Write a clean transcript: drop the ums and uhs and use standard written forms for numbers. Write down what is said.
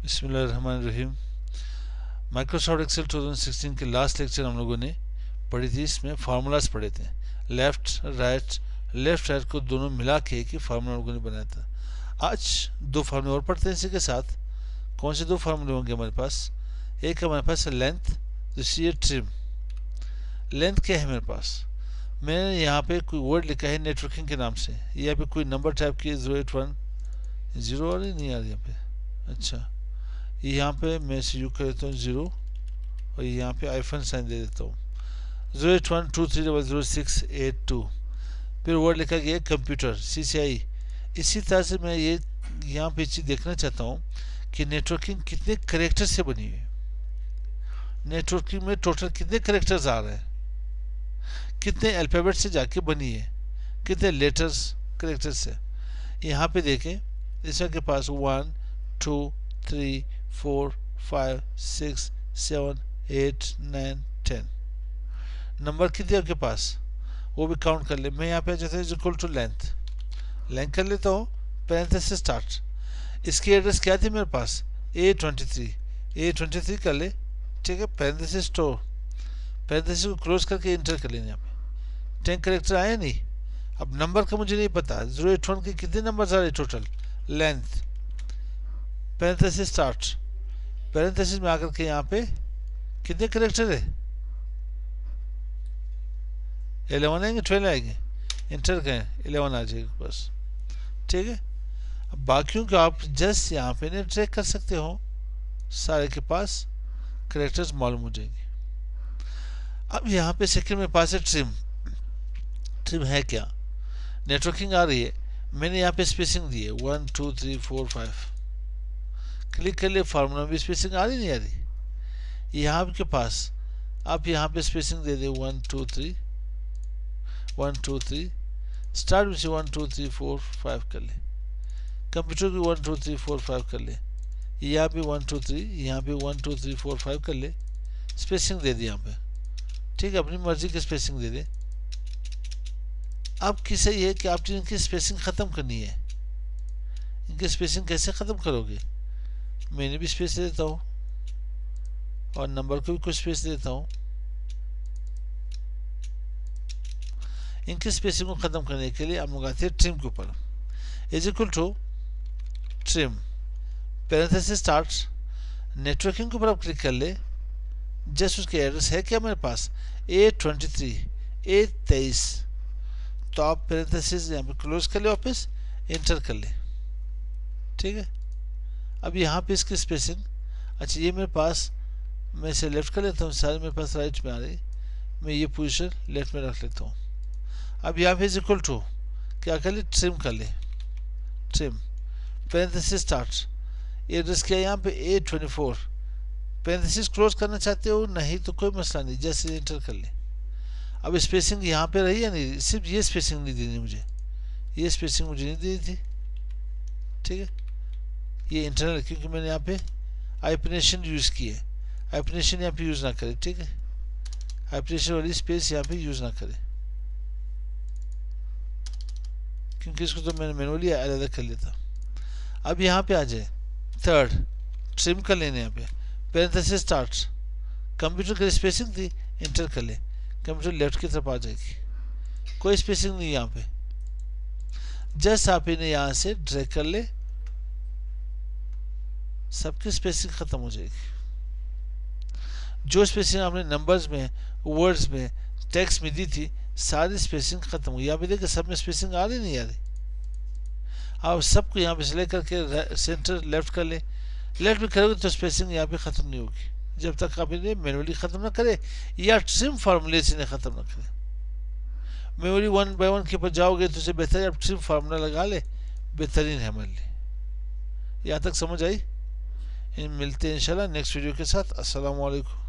बिस्मिल्लाहिर्रहमानिर्रहीम। Microsoft Excel 2016 के last lecture हम लोगों ने पढ़ी थी। इसमें फार्मूलाज पढ़े थे, लेफ्ट राइट को दोनों मिला के एक ही फार्मूला लोगों ने बनाया था। आज दो फार्मूले और पढ़ते हैं इसी के साथ। कौन से दो फार्मूले होंगे हमारे पास? एक हमारे पास है लेंथ, दूसरी है ट्रिम। लेंथ क्या है मेरे पास? मैंने यहाँ पे कोई वर्ड लिखा है नेटवर्किंग के नाम से। यहाँ पे कोई नंबर टाइप की 081 जीरो वाली नहीं आ रही यहाँ पे। अच्छा, यहाँ पे मैं इसे यू कर देता हूँ 0 और यहाँ पे आईफन साइन दे देता हूँ 08123000682। फिर वर्ड लिखा गया कंप्यूटर CCI। इसी तरह से मैं ये यहाँ पे चीज़ देखना चाहता हूँ कि नेटवर्किंग कितने करेक्टर से बनी है। नेटवर्किंग में टोटल कितने करेक्टर्स आ रहे हैं, कितने अल्फ़ाबेट से जाके बनी है, कितने लेटर्स करेक्टर्स से। यहाँ पे देखें, इसके पास 1 2 3 4 5 6 7 8 9 10 नंबर कितने आपके पास, वो भी काउंट कर ले। मैं यहाँ पे जैसे इक्वल टू लेंथ कर लेता हूँ, पैरेंथेसिस स्टार्ट। इसकी एड्रेस क्या थी मेरे पास? A23 कर ले, ठीक है। पैरेंथेसिस स्टोर, पैरेंथेसिस को क्लोज करके इंटर कर लेना। यहाँ पे 10 करेक्टर आए नहीं। अब नंबर का मुझे नहीं पता, 081 के कितने नंबर आ रहे total. Length parenthesis start, parenthesis में आकर के यहाँ पे कितने करेक्टर है? 11 आएंगे, 12 आएंगे। इंटर करें, 11 आ जाएगा बस, ठीक है। अब बाकियों को आप जस्ट यहाँ पे नहीं ट्रैक कर सकते हो, सारे के पास करेक्टर्स मालूम हो जाएंगे। अब यहाँ पे सेकंड में पास है ट्रिम। ट्रिम है क्या? नेटवर्किंग आ रही है, मैंने यहाँ पे स्पेसिंग दी है 1 2 3 4 5। क्लिक कर ले, फार्मूला में स्पेसिंग आ रही नहीं आ रही। यहाँ आपके पास आप यहाँ पे स्पेसिंग दे दे 1 2 3 1 2 3। स्टार्ट में से 1 2 3 4 5 कर ले। कंप्यूटर की 1 2 3 4 5 कर ले। यहाँ पे 1 2 3, यहाँ पे 1 2 3 4 5 कर ले। स्पेसिंग दे दी यहाँ पे, ठीक है। अपनी मर्जी की स्पेसिंग दे दे। अब किसे ये कि आप इनकी स्पेसिंग ख़त्म करनी है। इनकी स्पेसिंग कैसे ख़त्म करोगे? मैंने भी स्पेस दे देता हूँ और नंबर को भी कुछ स्पेस देता हूँ। इनकी स्पेसिंग को ख़त्म करने के लिए हम लोग आते हैं ट्रिम के ऊपर। Is equal to trim, parenthesis start, networking के ऊपर आप क्लिक कर ले। जस्ट उसके एड्रेस है क्या मेरे पास? A23 तो आप पैरेंथेसिस यहाँ पे क्लोज कर ले, वापस इंटर कर ले, ठीक है। अब यहाँ पे इसकी स्पेसिंग, अच्छा ये मेरे पास, मैं इसे लेफ्ट कर लेता हूँ, सारे मेरे पास राइट में आ रही, मैं ये पोजीशन लेफ्ट में रख लेता हूँ। अब यहाँ पे इज इक्वल टू क्या कर ले? ट्रिम कर ले। ट्रिम पैरेंथेसिस स्टार्ट, एड्रेस क्या है यहाँ पे? A24। पैरेंथेसिस क्लोज करना चाहते हो? नहीं तो कोई मसला नहीं, जैसे इंटर कर ले। अब स्पेसिंग यहाँ पे रही या नहीं? सिर्फ ये स्पेसिंग नहीं देनी मुझे, ये स्पेसिंग मुझे नहीं देनी थी, ठीक है। ये इंटरनल, क्योंकि मैंने यहाँ पे हाइफनेशन यूज़ की है। हाइफनेशन यहाँ पे यूज़ ना करें, ठीक है। हाइफनेशन वाली स्पेस यहाँ पे यूज़ ना करें, क्योंकि इसको तो मैंने मैनुअली अलग कर लिया था। अब यहाँ पे आ जाए, थर्ड ट्रिम कर लेने। यहाँ पे पैरेंथेसिस स्टार्ट, कंप्यूटर की स्पेसिंग थी, इंटर कर ले। कंप्यूटर लेफ्ट की तरफ आ जाएगी, कोई स्पेसिंग नहीं यहाँ पे। जस्ट आप इन्हें यहाँ से ड्रैग कर ले, सबकी स्पेसिंग खत्म हो जाएगी। जो स्पेसिंग आपने नंबर्स में, वर्ड्स में, टेक्स्ट में दी थी, सारी स्पेसिंग खत्म हुई। यहाँ पे देखिए सब में स्पेसिंग आ रही नहीं आ रही। आप सबको यहाँ पे सिलेक्ट करके सेंटर लेफ्ट कर ले। लेफ्ट में करोगे तो स्पेसिंग यहाँ पे ख़त्म नहीं होगी, जब तक आप इन्हें मैनुअली ख़त्म ना करे या ट्रिम फार्मूले से इन्हें ख़त्म ना करे। मैनुअली 1 बाय 1 के ऊपर जाओगे तो उसे बेहतर है आप ट्रिम फार्मूला लगा ले, बेहतरीन है हमारे लिए। यहाँ तक समझ आई? मिलते हैं इंशाल्लाह नेक्स्ट वीडियो के साथ। अस्सलाम वालेकुम।